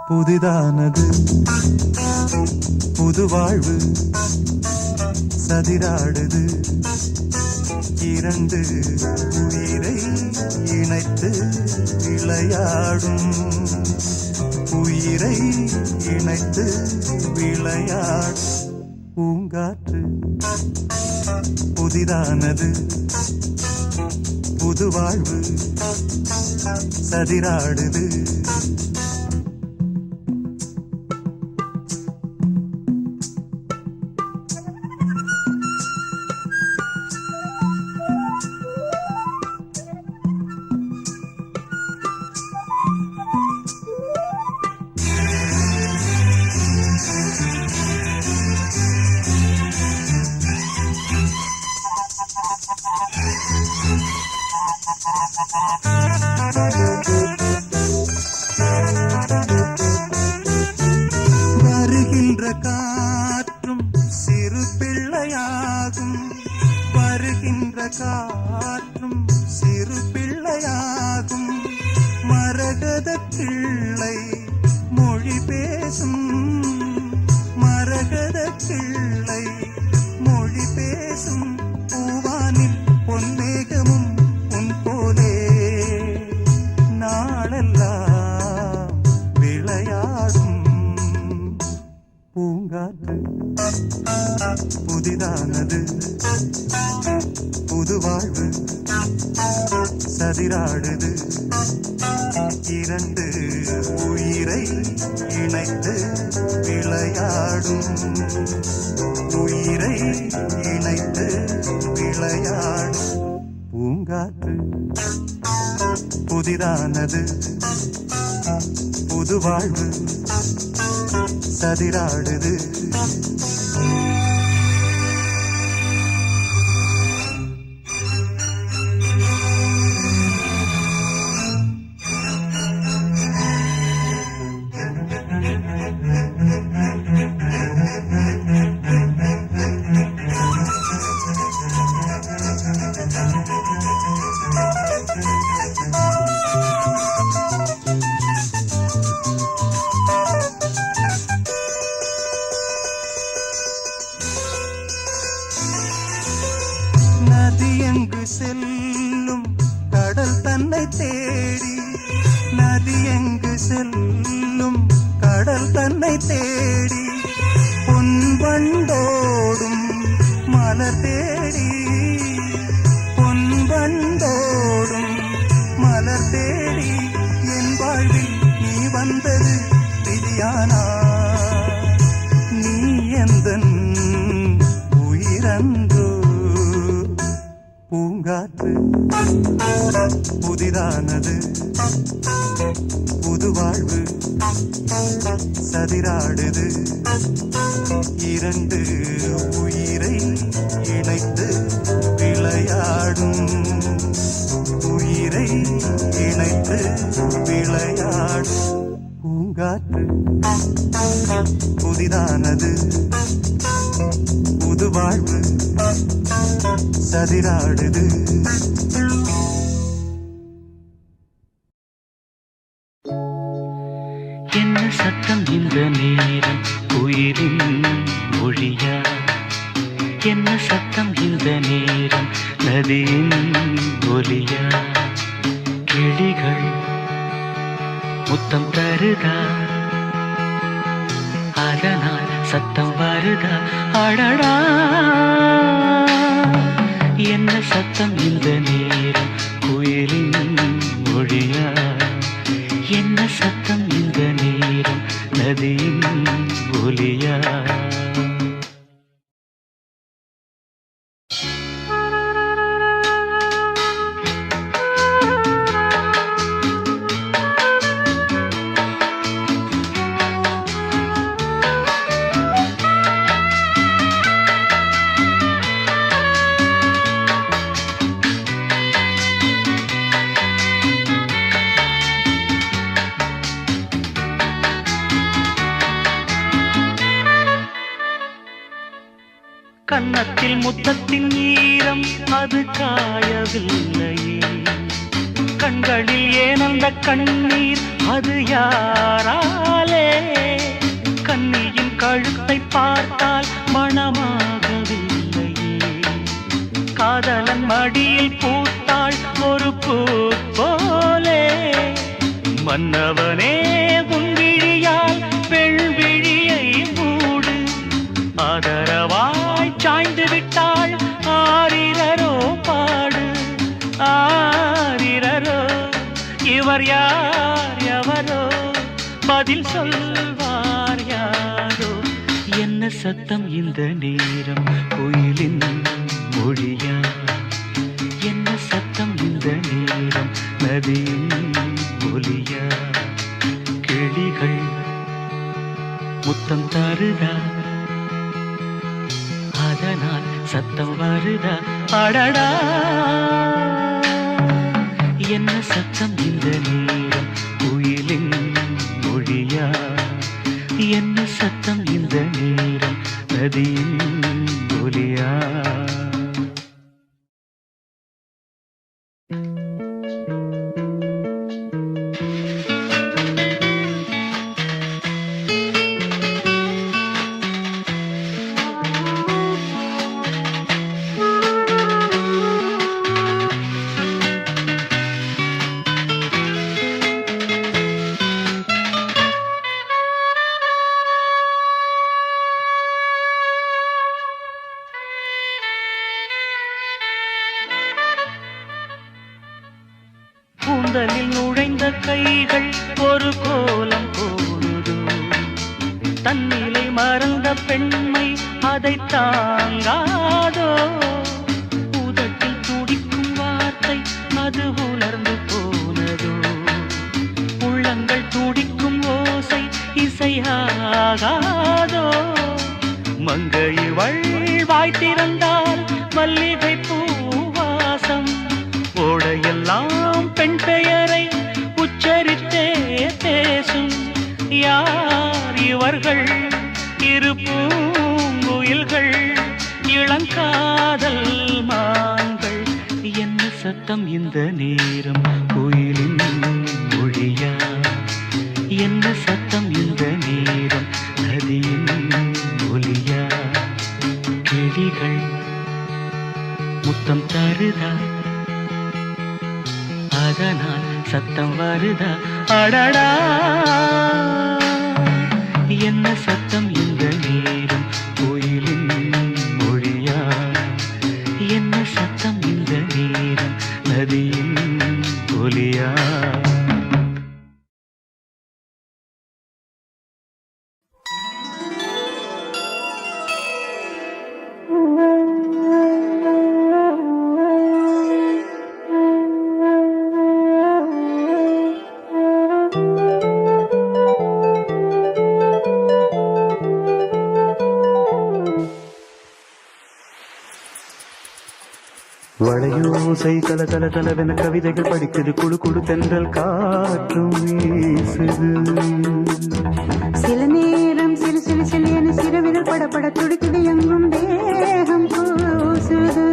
புதிதானது புது வாழ்வு சதிராடுது இரண்டு உயிரை இணைத்து விளையாடும் உயிரை இணைத்து விளையாடும் பூங்காற்று புதிதானது புது வாழ்வு சதிராடுது வருகின்ற காற்றும் சிறு பிள்ளையாகும் வருகின்ற காற்றும் சிறு பிள்ளையாகும் மரகத பிள்ளை மொழி பேசும் மரகத பிள்ளை மொழி பேசும் பூவானில் பொன்மேகமும் உன் போலே நாளெல்லாம் விளையாடும் பூங்காற்று புதிதானது புது வாழ்வு சதிராடுது இரண்டு உயிரை இணைத்து விளையாடும் உயிரை இணைத்து விளையாடும் பூங்காற்று புதிதானது புது வாழ்வு சதிராடுது நதி எங்கு செல்லும் கடல் தன்னை தேடி நதி எங்கு செல்லும் கடல் தன்னை தேடி பொன் வண்டோடும் மலர் தேடி பொன் வண்டோடும் மலர் தேடி என் வாழ்வில் நீ வந்தது விதியானா நீ எந்தன் உயிரன்றோ பூங்காற்று புதிதானது புது வாழ்வு சதிராடுது இரண்டு உயிரை இணைத்து விளையாடும் உயிரை இணைத்து விளையாடும் பூங்காற்று புதிதானது புது வாழ்வு சதிராடுது என்ன சத்தம் இந்த நேரம் உயிரின் மொழியா என்ன சத்தம் இந்த நேரம் நதியின் ஒலியா கிளிகள் முத்தம் தருதா அதனால் சத்தம் வருதா அடடா என்ன சத்தம் இந்த நேரம் குயிலின் மொழியா என்ன சத்தம் இந்த நேரம் நதியின் ஒலியா கன்னத்தில் முத்தத்தின் ஈரம் அது காயவில்லையே கண்களில் ஏன் அந்த கண்ணீர் அது யாராலே கண்ணியின் கழுத்தை பார்த்தால் மணமாகவில்லையே காதலன் மடியில் பூத்தாள் ஒரு பூ போலே மன்னவனே உன் விழியால் பெண்விழியை மூடு ஆதரவாய் சாய்ந்து விட்டாள் ஆரிரரோ பாடு ஆரிரரோ இவர் யார் எவரோ பதில் சொல்வார் யாரோ என்ன சத்தம் இந்த நேரம் கோயிலின் மொழியா என்ன சத்தம் இந்த நேரம் நதியின் ஒலியா கிளிகள் முத்தம் தருதா அதனால் சத்தம் வருதா அடடா என்ன சத்தம் இந்த நேரம் குயிலின் மொழியா என்ன சத்தம் இந்த நேரம் நதியின் ஒலியா கூந்தலில் நுழைந்த கைகள் ஒரு கோலம் போடுதோ தன்னிலை மறந்த பெண்மை அதை தாங்காதோ உதட்டில் துடிக்கும் வார்த்தை அது உலர்ந்து போனதோ உள்ளங்கள் துடிக்கும் ஓசை இசையாகாதோ மங்கை வாய் திறந்தால் மல்லிகை பூவாசம் ஓடையெல்லாம் பெண் பெயரை உச்சரித்தே பேசும் யார் இவர்கள் இரு பூங்குயில்கள் இளங்காதல் மான்கள் என்ன சத்தம் இந்த நேரம் கோயிலின் மொழியா என்ன சத்தம் இந்த நேரம் நதியின் ஒலியா கிளிகள் முத்தம் தருதா அதனால் சத்தம் வருதா அடடா என்ன சத்தம் இந்த நேரம் கோயிலின் மொழியா என்ன சத்தம் இந்த நேரம் நதியின் ஒலியா வளையோசை கல கல கலவென கவிதைகள் படிக்குது குழு குழு தென்றல் காற்றும் வீசுது சில நேரம் சிறு சிறு சிறு என சிறுவிரல் படப்பட துடிக்குது எங்கும் தேகம் கூசுது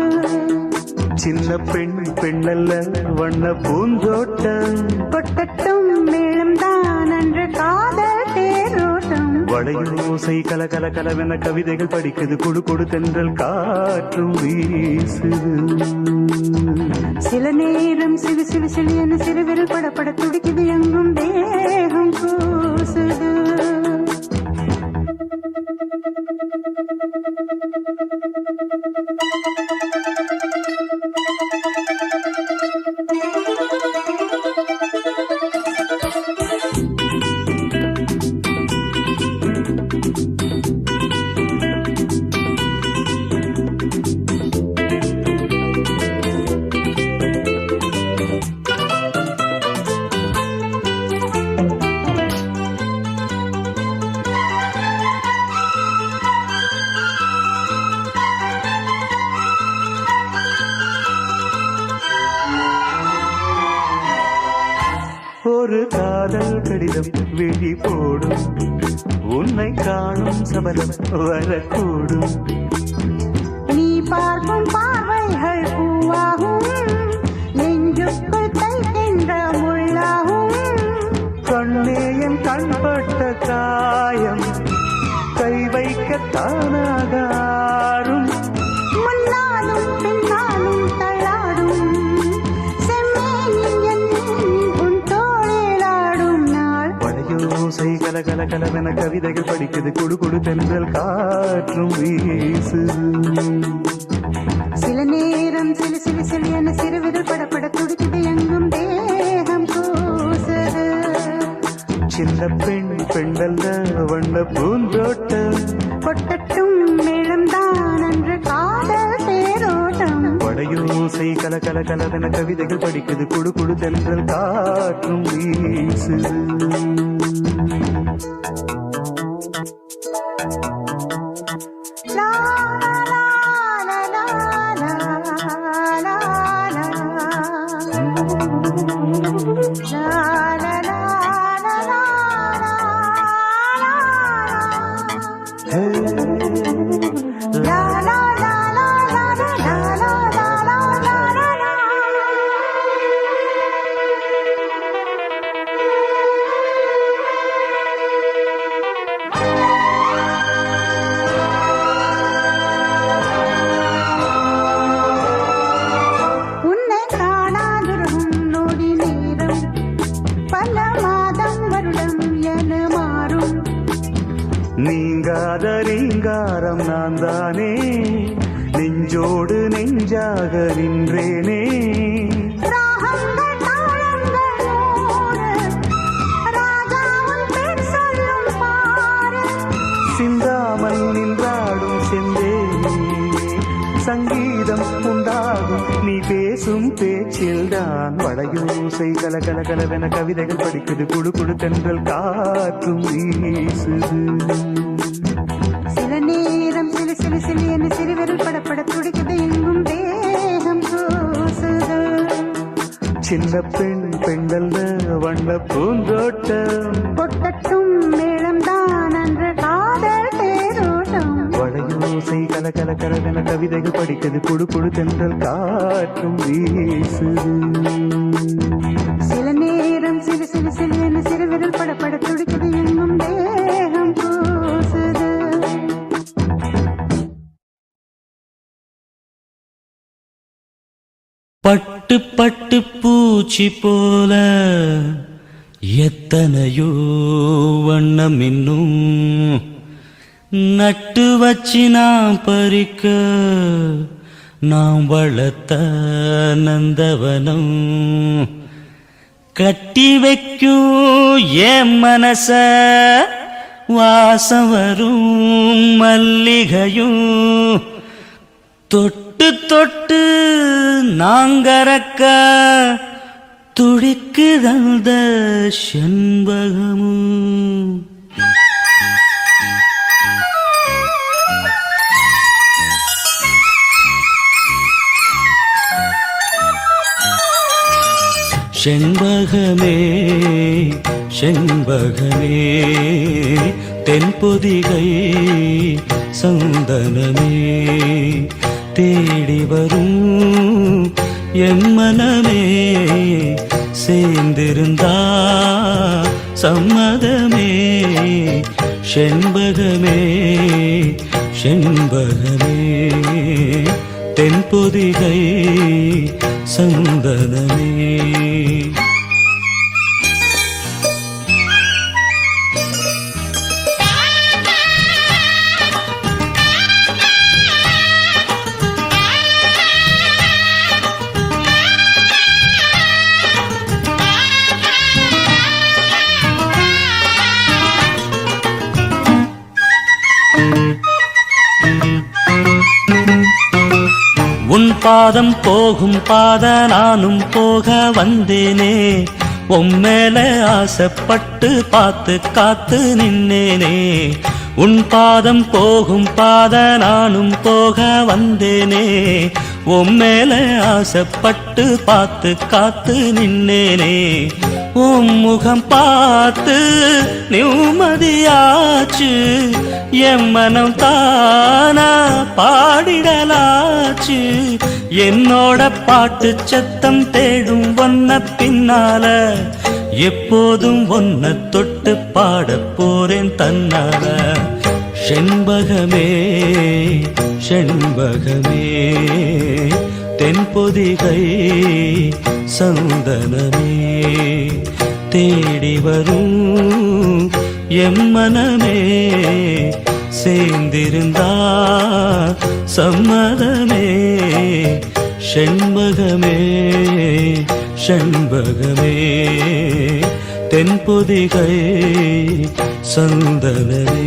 சின்ன பெண் பெண்ணல்ல வண்ண பூந்தோட்டம் கொட்டட்டும் மேளம் தான் அன்று காதல் தேரோட்டம் வளையோசை கல கல கலவென கவிதைகள் படிக்குது குழு குழு தென்றல் காற்றும் வீசுது சில நேரம் சிறு சிறு சிறு என சிறுவிரல் படப்பட துடிக்குது எங்கும் தேகம் கூசுது ஒரு காதல் கடிதம் விழி போடும் உன்னை காணும் சபலம் வரக்கூடும் நீ பார்க்கும் பார்வைகள் பூவாகும் நெஞ்சுக்குள் தைக்கின்ற காயம் கை வைக்கத்தானாகாரும் முன்னாலும் பின்னாலும் தள்ளாடும் செம்மேனியன் உன் தோளிலாடும் நாள் வளையோசை கல கல கலவென கவிதைகள் படிக்குது குடு குடு தென்றல் காற்றும் வீசு சில நேரம் சிலு சிலு சிலு என சிறுவிரல் படப்பட துடிக்குது எங்கும் தேகம் கூசுது சின்ன பெண் பெண்டல்ல வண்ண பூந்தோட்டம் கொட்டட்டும் மேளம்தான் அன்று காதல் தேரோட்டம் வளையோசை கல கல கலவென கவிதைகள் படிக்குது குடு குடு தென்றல் காற்றும் வீசு லா லா லா லா லா லா லா உன்னை காணாதிருக்கும் நொடி நேரம் பல மாதம் வருடம் என மாறும் நீங்காத ரீங்காரம் நான் தானே நெஞ்சோடு நெஞ்சாக நின்றேனே ராகங்கள் தாளங்கள் நூறு ராஜாவும் பேர் சொல்லும் பாரு சிந்தாமல் நின்றாடும் செந்தேனே சங்கீதம் உண்டாகும் நீ பேசும் பேச்சில்தான் வளையோசை கல கல கலவென கவிதைகள் படிக்குது குடு குடு தென்றல் காற்றும் வீசுது சில நேரம் சிலு சிலு சிலு என சிறுவிரல் படப்பட துடிக்குது எங்கும் தேகம் கூசுது சின்ன பெண் பெண்டல்ல வண்ண பூந்தோட்டம் கொட்டட்டும் மேளம்தான் அன்று காதல் தேரோட்டம் வளையோசை கல கல கலவென கவிதைகள் படிக்குது குடு குடு தென்றல் காற்றும் வீசுது சில நேரம் சிலு சிலு சிலு என சிறுவிரல் படப்பட துடிக்குது எங்கும் தேகம் கூசுது பட்டு பட்டு பூச்சி போல எத்தனையோ வண்ணம் இன்னும் நட்டு வச்சு நாம் பறிக்க நாம் வளர்த்த நந்தவனம் கட்டி வைக்கும் என் மனச வாசம் வரும் மல்லிகையும் தொட்டு தொட்டு நாங்கறக்க துடிக்குதந்த செண்பகமும் செண்பகமே செண்பகமே தென்பொதிகை சந்தனமே தேடி வரும் என் மனமே சேர்ந்திருந்தா சம்மதமே செண்பகமே செண்பகமே தென்பொதிகை சந்தனமே உன் பாதம் போகும் பாத நானும் போக வந்தேனே உம்மேல ஆசைப்பட்டு பார்த்து காத்து நின்னேனே உன் பாதம் போகும் பாத நானும் போக வந்தேனே உம்மேல ஆசைப்பட்டு பார்த்து காத்து நின்னேனே உன் முகம் பார்த்து நிம்மதியாச்சு என் மனம் தானா பாடிடலாச்சு என்னோட பாட்டு சத்தம் தேடும் வண்ண பின்னால எப்போதும் ஒன்ன தொட்டு பாடப் போறேன் தன்னால. செண்பகமே செண்பகமே தென்பொதிகை சந்தனமே தேடி வரும் எம்மனமே சேர்ந்திருந்தா சம்மதமே. செண்பகமே செண்பகமே தென்பொதிகை சந்தனமே.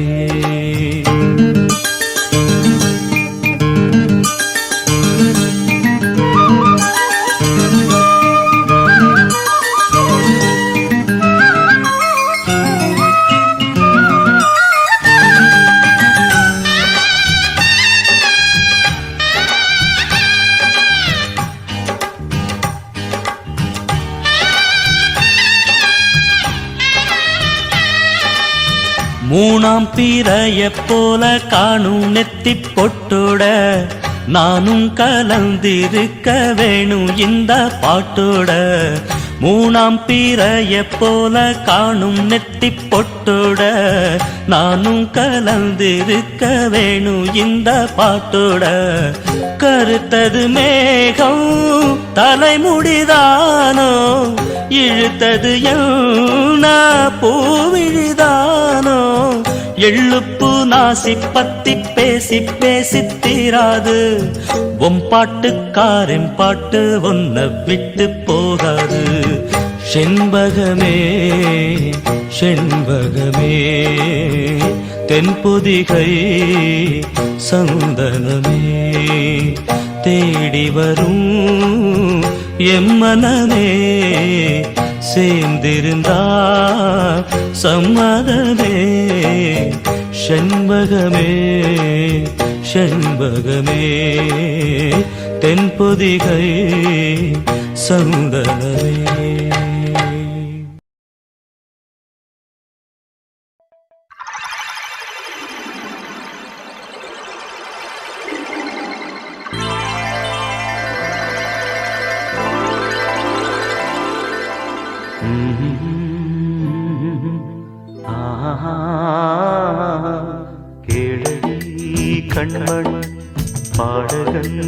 மூணாம் பிறையைப் போல காணும் நெத்தி பொட்டோட நானும் கலந்திருக்க வேணும் இந்த பாட்டோட. மூணாம் பிறையைப் போல காணும் நெத்தி பொட்டோட நானும் கலந்திருக்க வேணும் இந்த பாட்டோட. கருத்தது மேகம் தலைமுடிதானோ இழுத்தது என்ன பூவிழிதானோ. எள்ளுப்பு நாசி பத்தி பேசி பேசி தீராது பாட்டுக்காரன் பாட்டு ஒன்ன விட்டு போகாது. செண்பகமே செண்பகமே தென்பொதிகை சந்தனமே தேடி வரும் எம்மனமே சேர்ந்திருந்தா சம்மதமே. செண்பகமே செண்பகமே தென்பொதிகை சந்தனமே. கேளடி கண்மணி பாடகன்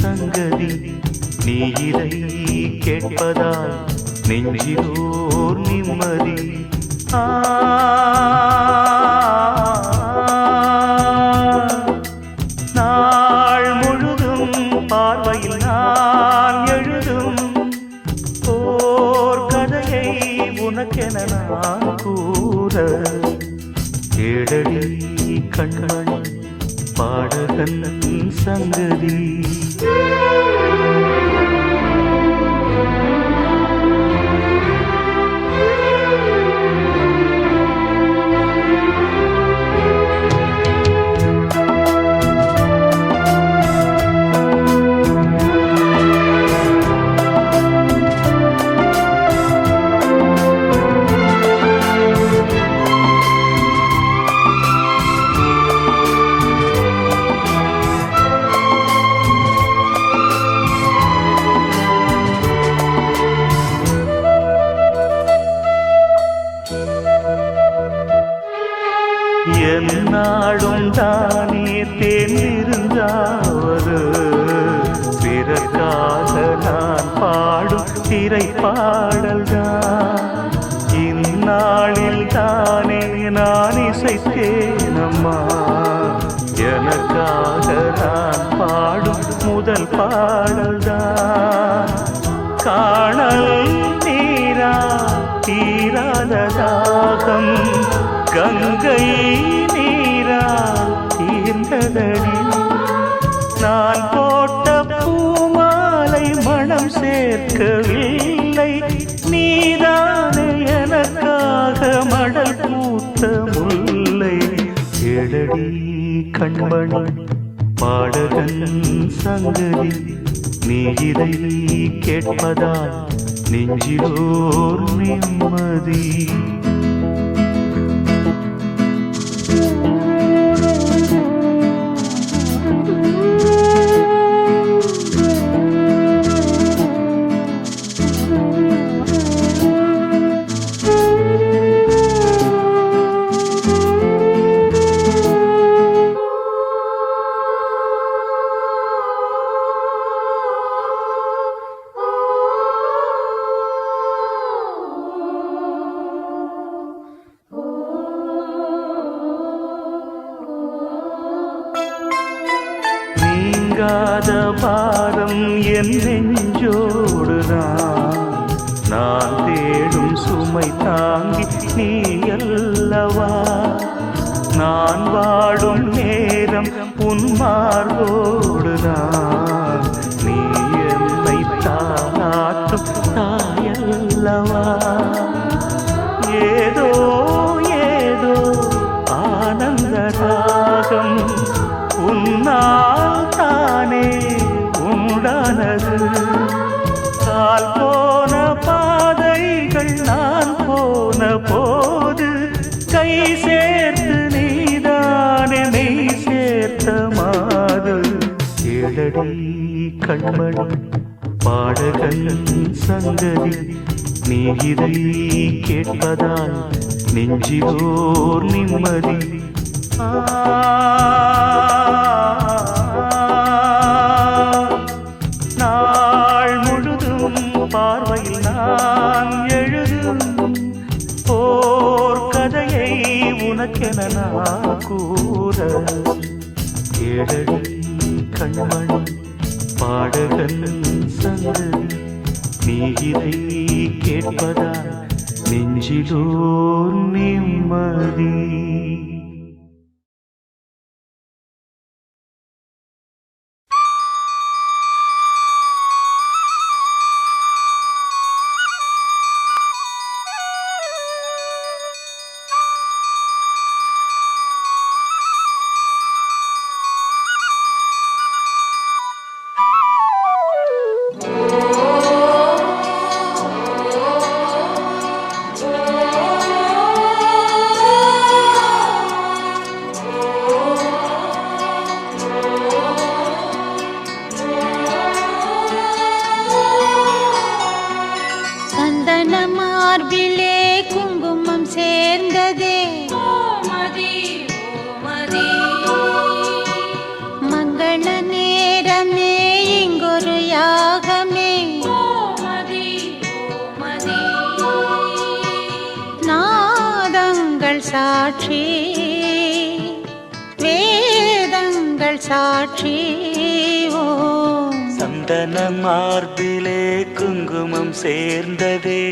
சங்கதி நீ இதை கேட்பதால் நெஞ்சிலோர் நிம்மதி. நாள் முழுதும் பார்வையில் நான் எழுதும் ஓர் கதையை உனக்கென நான் கூற. கேளடி கண்மணி பாடகன் சங்கதி. என்னாடும் தானே தேர்ந்திருந்தாவது பிறக்காக நான் பாடும் திரைப்பாடல்தான். இந்நாளில் தானே நான் இசைத்தேனம்மா எனக்காக நான் பாடும் முதல் பாடல்தான். காணல் நீரா தீராத தாகம் கங்கை நீரா தீர்ந்ததடி. நான் போட்ட பூமாலை மனம் சேர்க்கவில்லை நீதானே எனக்காக மடல் பூத்த முல்லை. கேளடி கண்மணி பாடகன் சங்கதி நீ இதை கேட்பதால் நெஞ்சிலோர் நிம்மதி. நீங்காத பாரம் என் நெஞ்சோடுதான் நான் தேடும் சுமை தாங்கி நீ அல்லவா நான் வாடும் நேரம் உன் மார்போடுதான் நீ என்னை தாளாட்டும் தாயல்லவா ஏதோ ஏதோ ஆனந்த ராகம் உன்னால் தானே உண்டானது கால் போன பாதைகள் நான் போன போது கை சேர்த்து நீதானே மெய் சேர்த்த மாது கேளடி கண்மணி பாடகன் சங்கதி நீ இதை கேட்பதால் நெஞ்சிலோர் நிம்மதி நாள் முழுதும் பார்வையில் நான் எழுதும் போர் கதையை உனக்கென நான் கூற கேளடி கண்மணி பாடகன் சங்கதி நீ இதை கேட்பதால் நெஞ்சிலோர் நிம்மதி. சாட்சி வேதங்கள் சாட்சி ஓம் சந்தன மார்பிலே குங்குமம் சேர்ந்ததே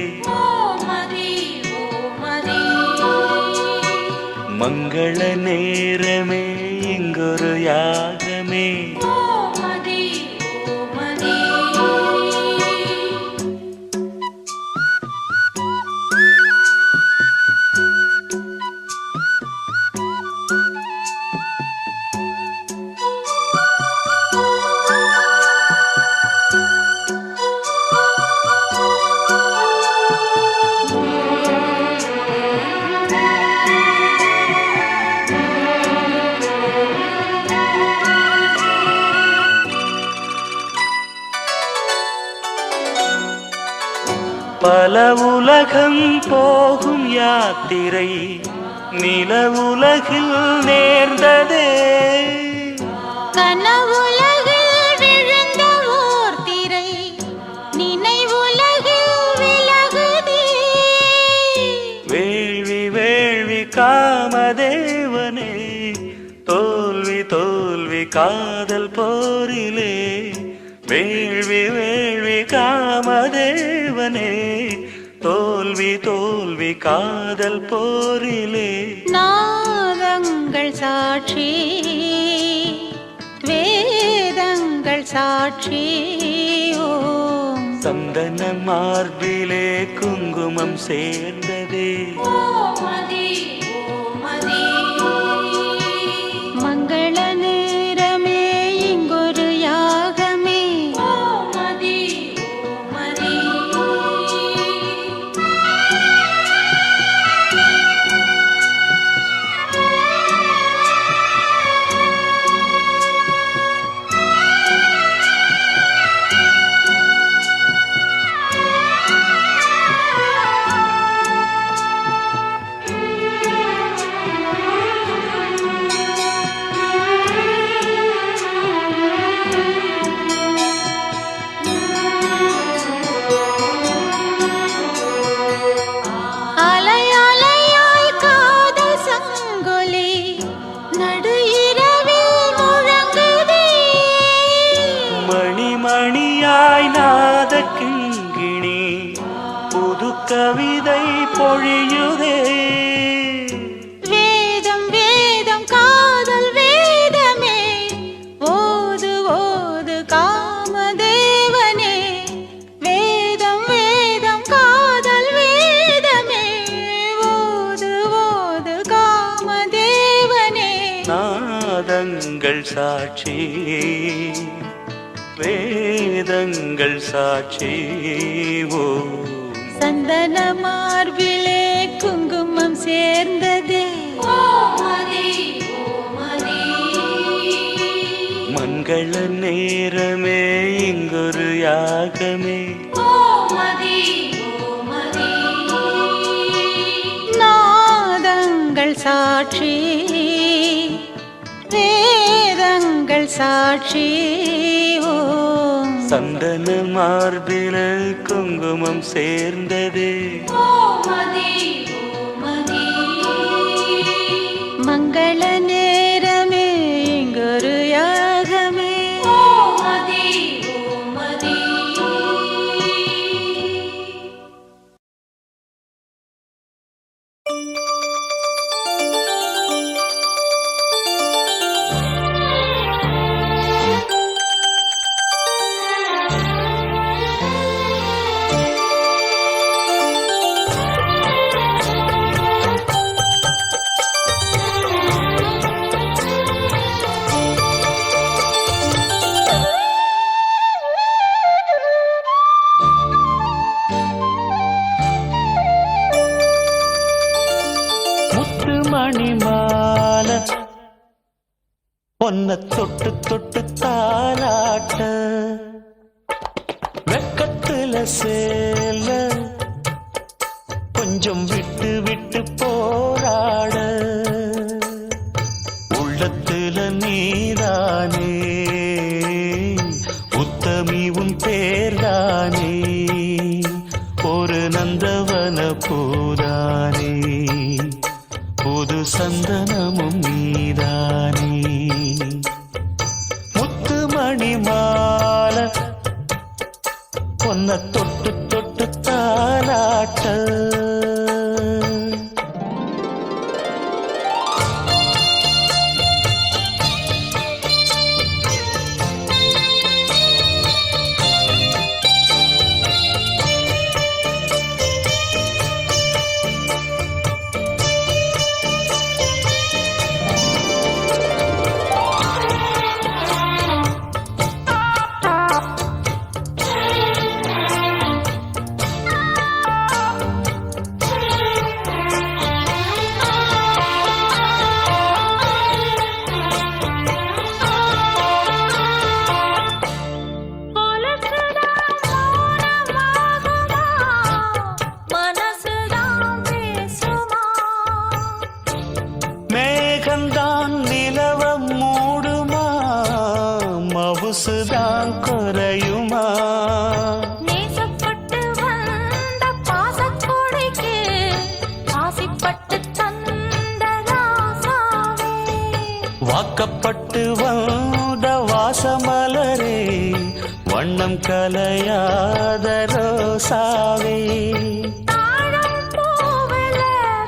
மங்கள நேரமே இங்கொரு யாகமே பல உலகம் போகும் யாத்திரை நில உலகில் நேர்ந்ததே கனவுலகில் விழுந்த ஓர் திரை நினைவுலகில் விலகுதே வேள்வி வேள்வி காமதேவனே தோல்வி தோல்வி காதல் போரிலே வேள்வி வேள்வி காமதேவனே தோல்வி தோல்வி காதல் போரிலே நாதங்கள் சாட்சி வேதங்கள் சாட்சி ஓம் சந்தன மார்பிலே குங்குமம் சேர்ந்ததே மங்கள நேரமே இங்கொரு யாகமே மணியாய் நாத கிங்கிணி புது கவிதை பொழியுதே. வேதம் வேதம் காதல் வேதமே ஓது ஓது காமதேவனே. வேதம் வேதம் காதல் வேதமே ஓது ஓது காமதேவனே. நாதங்கள் சாட்சி வேதங்கள் சாட்சி ஓ. சந்தன மார்பிலே குங்குமம் சேர்ந்ததே மங்கள நேரமே இங்கொரு யாகமே. நாதங்கள் சாட்சி வேதங்கள் சாட்சி ஓம். சந்தன மார்பில குங்குமம் சேர்ந்ததே மங்கள நேரமே இங்கொரு யாகமே. மணிமால பொன்ன தொட்டு தொட்டு தாலாட்ட வெக்கத்துல சேல கொஞ்சம் விட்டு விட்டு போராட உள்ளத்துல நீதானே உத்தமி உன் பேர்தானே ஒரு நந்தவன பூதானே புது சந்தனமும் நீதானே முத்துமணி மால பொன்ன தொட்டு தொட்டு தாலாட்ட மேகந்தான் நிலவ மூடுமா மவுசுதான் குறையுமா நேசப்பட்டு வந்த பாசக்கொடைக்கு ஆசைப்பட்டு தந்த ராசாவே வாக்கப்பட்டு வந்த வாசமலரே வண்ணம் கலையாத ரோசாவே தாழம் பூவில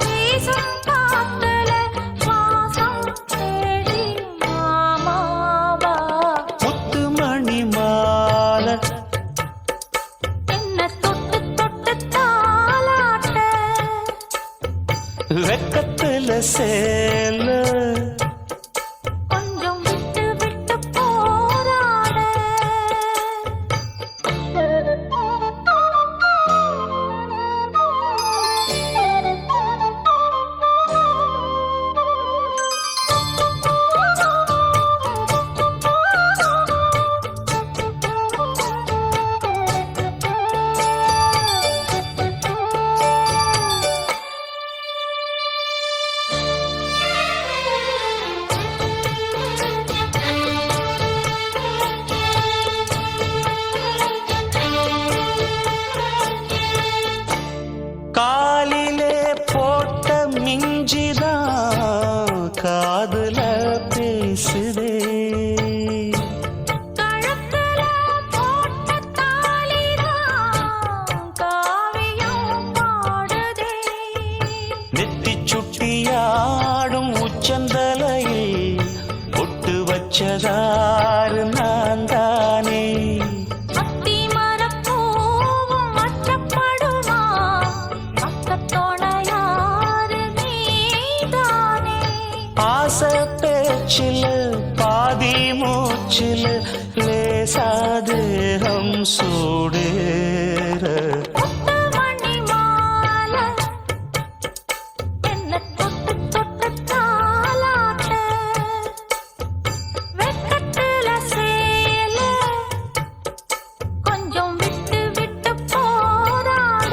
வீசும் காத்துல வாசம் தேடி மாமாவா முத்துமணி மால என்ன தொட்டு தொட்டு தாலாட்ட வெக்கத்துல சேல கொஞ்சம் விட்டு விட்டு போராட காலிலே போட்ட மிஞ்சிதான் காதுல பேசுதே கழுத்துல போட்ட வச்சதாரு நான் தானே. அத்தி மரப்பூவும் மச்சப்படுமா பக்கத்தோணையாரு நீதானே. ஆசை பேச்சில் பாதி மூச்சில் லேசாதேகம் சூடேற முத்து மணி மாலை என்ன தொட்டு தொட்டு தாலாட்ட. வெக்கத்துல சேல கொஞ்சம் விட்டு விட்டு போராட.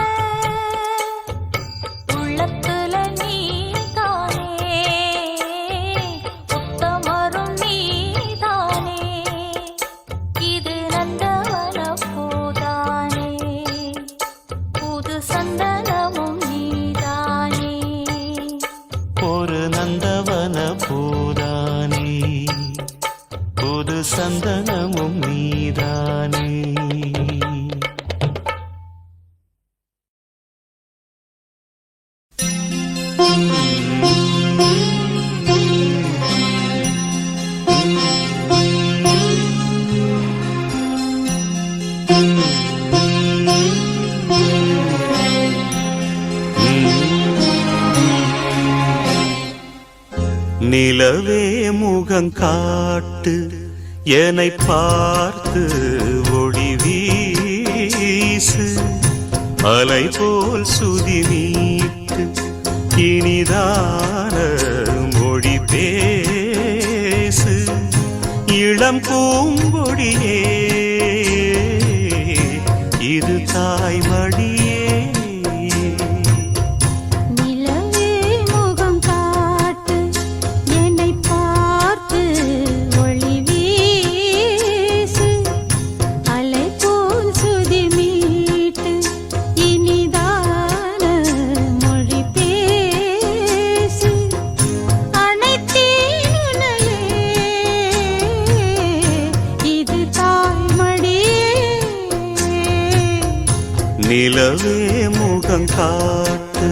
உள்ளத்துல நீதானே உத்தமரும் நீதானே. இது நந்தவன பூதானே புது சந்தனமும் நீதானே. ஒரு நந்தவன பூதானே புது சந்தனமும் நீதானே. நிலவே முகம் காட்டு என்னை பார்த்து ஒளி வீசு அலை போல் சுதி மீட்டு இனிதான மொழி பேசு இளம் பூங்கொடியே இது தாய்மடியே. நிலவே முகம் காட்டு என்னை பார்த்து ஒளி வீசு அலை போல் சுதி மீட்டு இனிதான மொழி பேசு அனைத்தேன் உன்னையே இது தாய்மடியே. நிலவே முகம் காட்டு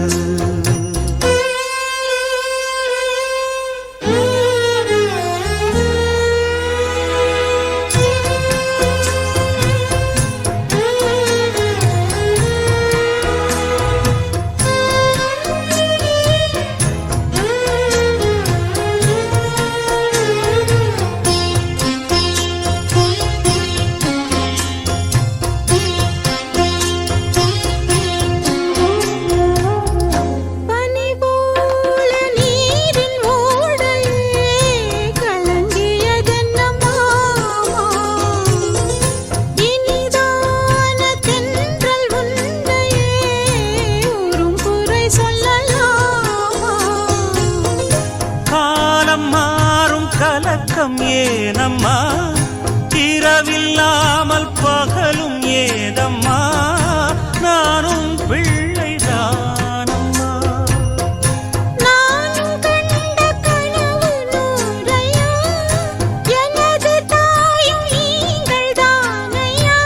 பனி போல நீரின் ஓடையே கலங்கியதென்ன மாமா. இனிதான தென்றல் உன்னையே ஊரும் குறை சொல்லலாமா. காலம் மாறும் கலக்கம் ஏனம்மா இரவில்லாமல் பகலும் ஏதம்மா நானும் பிள்ளைதானம்மா. நானும் கண்ட கனவு நூறையா எனது தாயும் நீங்கள் தானையா.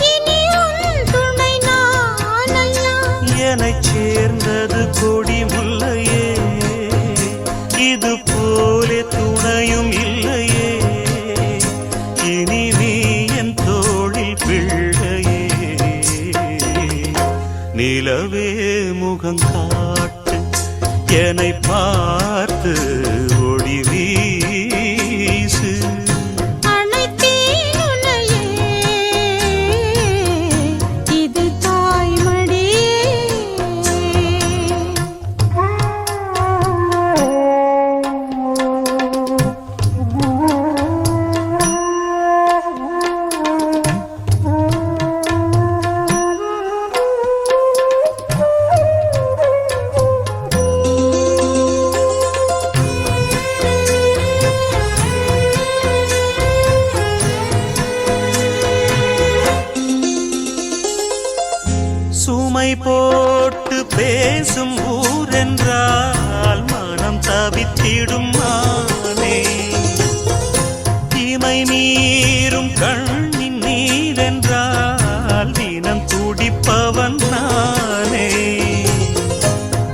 இனி உன் துணை நானல்லா. என்னைச் சேர்ந்தது கொடி முல்லையே இது போலே துணையும் இல்லையே. இனி நீ என் தோளில் பிள்ளையே. நிலவே முகம் காட்டு என்னை பார்த்து ஒளி வீசு அனைத்தேன் உன்னையே இது தாய்மடியே. சுமை போட்டு பேசும் ஊரென்றால் மனம் தவித்திடும் மானே. இமை மீறும் கண்ணின் நீரென்றால் தினம் துடிப்பவன் நானே.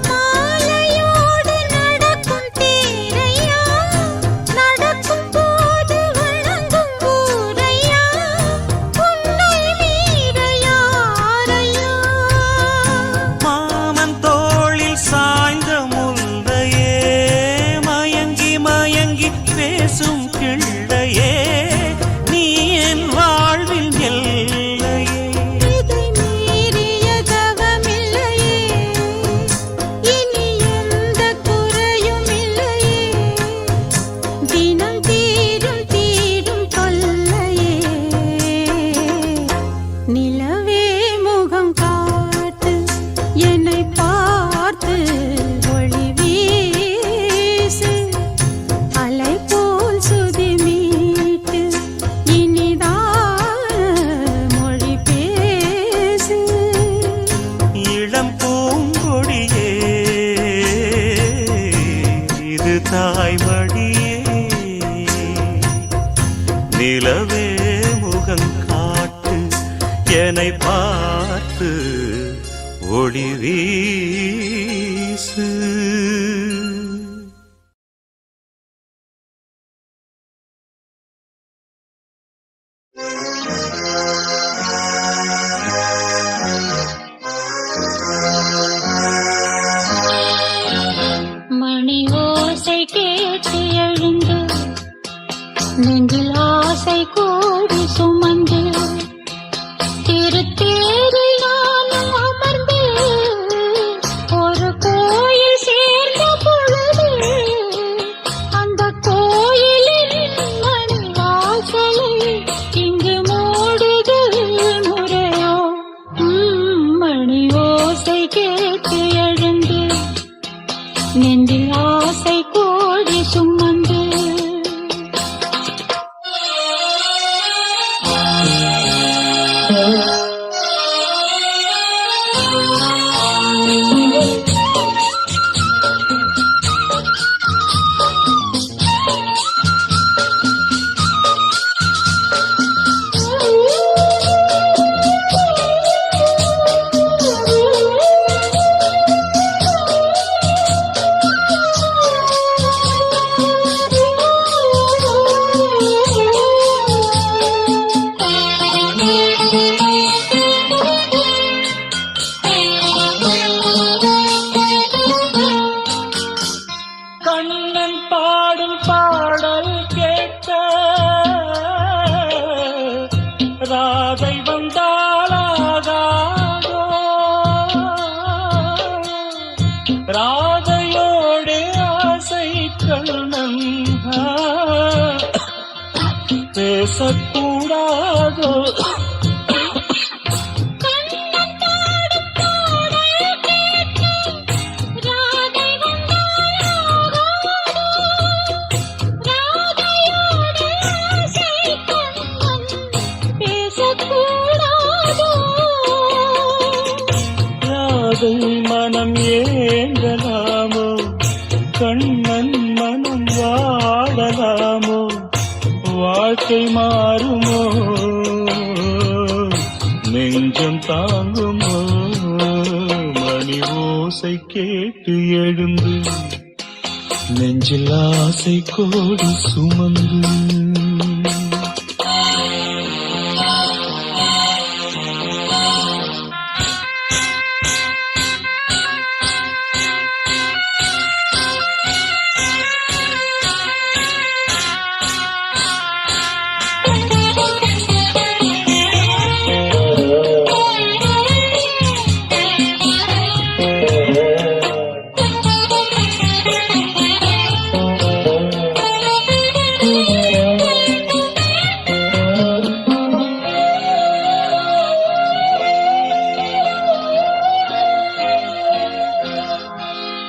மாலையோடு நடக்கும் தேரையா நடக்கும் போது நிலவே முகம் காட்டு என்னை பார்த்து ஒளி வீசு. மணி ஓசை கேட்டு எழுந்து நெஞ்சில் ஆசை கோடி சுமந்து திருத்தேரில் நானும் அமர்ந்து ஒரு கோயில் சேர்ந்த பொழுது அந்த கோயிலின் மணி வாசலை இங்கு மூடுது முறையோ. மணி ஓசை கேட்டு எழுந்து நெஞ்சில் ஆசை கோடி சுமந்து கண்ணன் பாடும் பாடல் கேட்க ராதை வந்தாளாகாதோ, ராதையோடு ஆசை கண்ணன் பேசக்கூடாதோ. ராதை மனம் ஏங்கலாமோ, கண்ணன் மனம் வாடலாமோ, வாழ்க்கை மாறுமோ, நெஞ்சம் தாங்குமோ. மணி ஓசை கேட்டு எழுந்து நெஞ்சில் ஆசை கோடி சுமந்து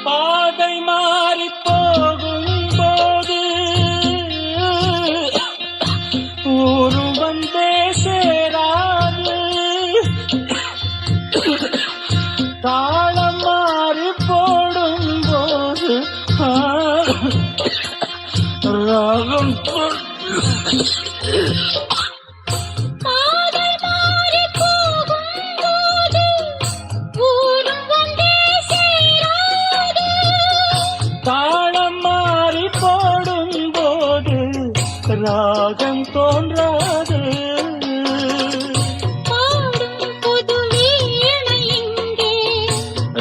பாதை மாறி போகும் போது ஊரு வந்தே சேராது, தாளம் மாறி போடும் போது ராகம் தாளம் மாறி போடும் போது ராகம் தோன்றாது.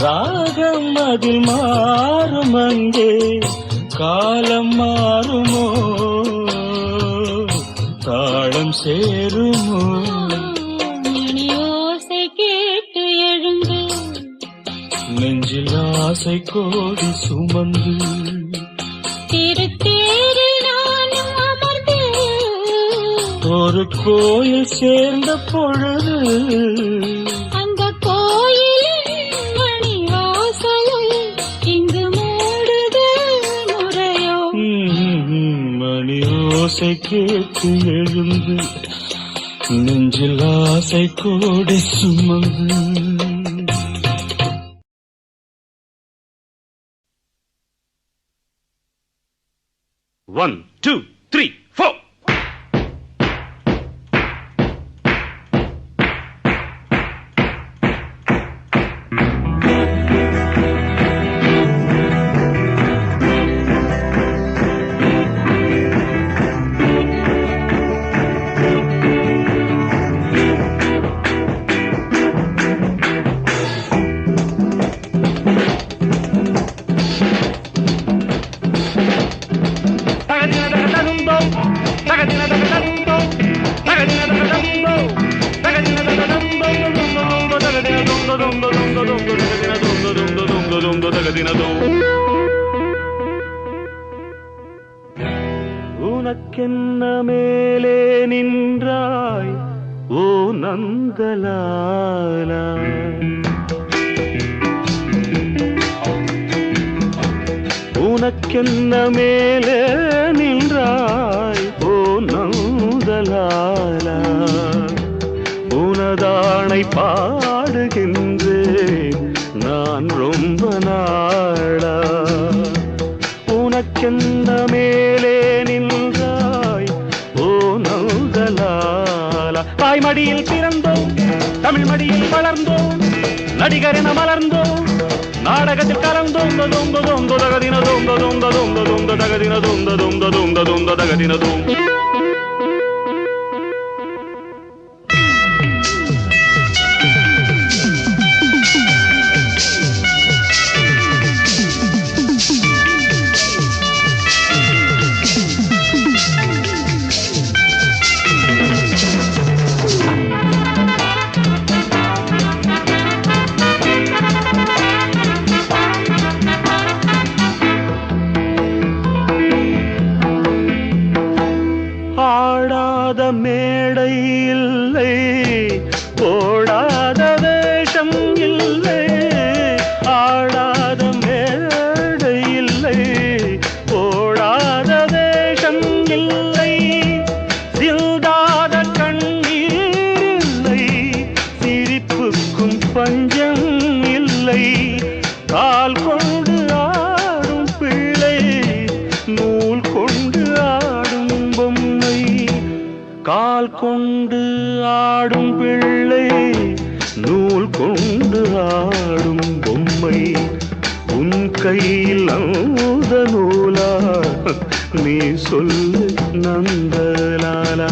ராகம் அதில் மாறும் அங்கே, காலம் மாறுமோ, தாளம் சேருமோ. மணி ஓசை கேட்டு எழுந்து நெஞ்சில் ஆசை கோடி சுமந்து திருத்தேரில் நானும் அமர்ந்து ஒரு கோயில் சேர்ந்த பொழுது அந்த கோயிலின் மணி வாசலை இங்கு மூடுது முறையோ. மணி ஓசை கேட்டு எழுந்து நெஞ்சில் ஆசை கோடி சுமந்து. 1 2 3 4 உனக்கென்ன மேலே நின்றாய் ஓ நந்தலாலா உனக்கென்ன மேலே நின்றாய் ஓ நந்தலாலா உனதானை பாடுகின்றேன் நான் ரொம்ப நாளா உனக்கென்ன மேலே நின்றாய் ஓ நந்தலாலா தாய்மடியில் பிறந்தோம் தமிழ் மடியில் வளர்ந்தோம் நடிகர் என மலர்ந்தோம் நாடகத்தில் கலந்தோம் தொந்த தொந்த தகதின தொந்த தொந்த தொந்த தொந்த தகதின தொந்த தொந்த தொந்த தொந்த தகதின தொந்த ஆடாத மேடை இல்லை போடாத வேஷம் இல்லை ஆடாத மேடை இல்லை போடாத வேஷம் இல்லை சிந்தாத கண்ணீர் இல்லை சிரிப்புக்கும் பஞ்சம் இல்லை கால் கொண்டு ஆடும் பிள்ளை நூல் கொண்டு ஆடும் பொம்மை கால் கொண்டு ஆடும் பிள்ளை நூல் கொண்டு ஆடும் பொம்மை உன் கையில் அந்த நூலா நீ சொல்லு நந்தலாலா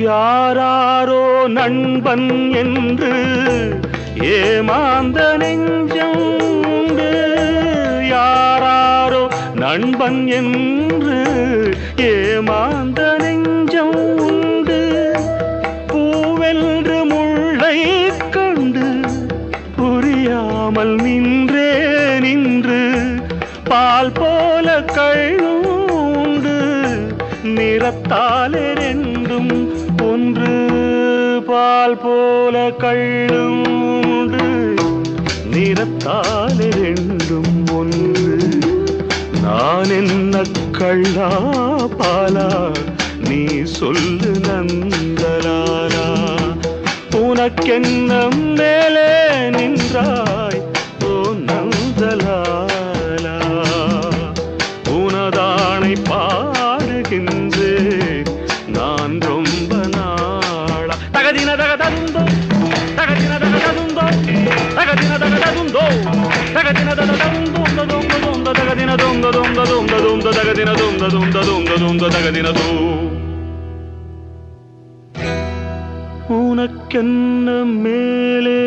யாராரோ நண்பன் என்று ஏமாந்த நெஞ்சம் உண்டு யாராரோ நண்பன் என்று ஏமாந்த நெஞ்சம் உண்டு பூவென்று முள்ளை கண்டு புரியாமல் நின்று பால் போல கள்ளுண்டு நிறத்தாலே ரெண்டும் ஒன்று பால் போல கள்ளும் உண்டு நிறத்தாலே ரெண்டும் ஒன்று நான் என்ன கள்ளா பாலா நீ சொல்லு நந்தலாலா உனக்கென்ன மேலே நின்றாய் ஓ நந்தலாலா உனதானை பாடுகின்றேன் நான் ரொம்ப நாளா தகதின தகதந்தோ தகதின தகதந்தோ தகதின தகதந்தோ தகதின தகதந்தோ தொந்த தொந்த தகதின தொந்த தொந்த தொந்த தொந்த தகதின தொந்த தொந்த தொந்த தொந்த தகதின தோ உனக்கென்ன மேலே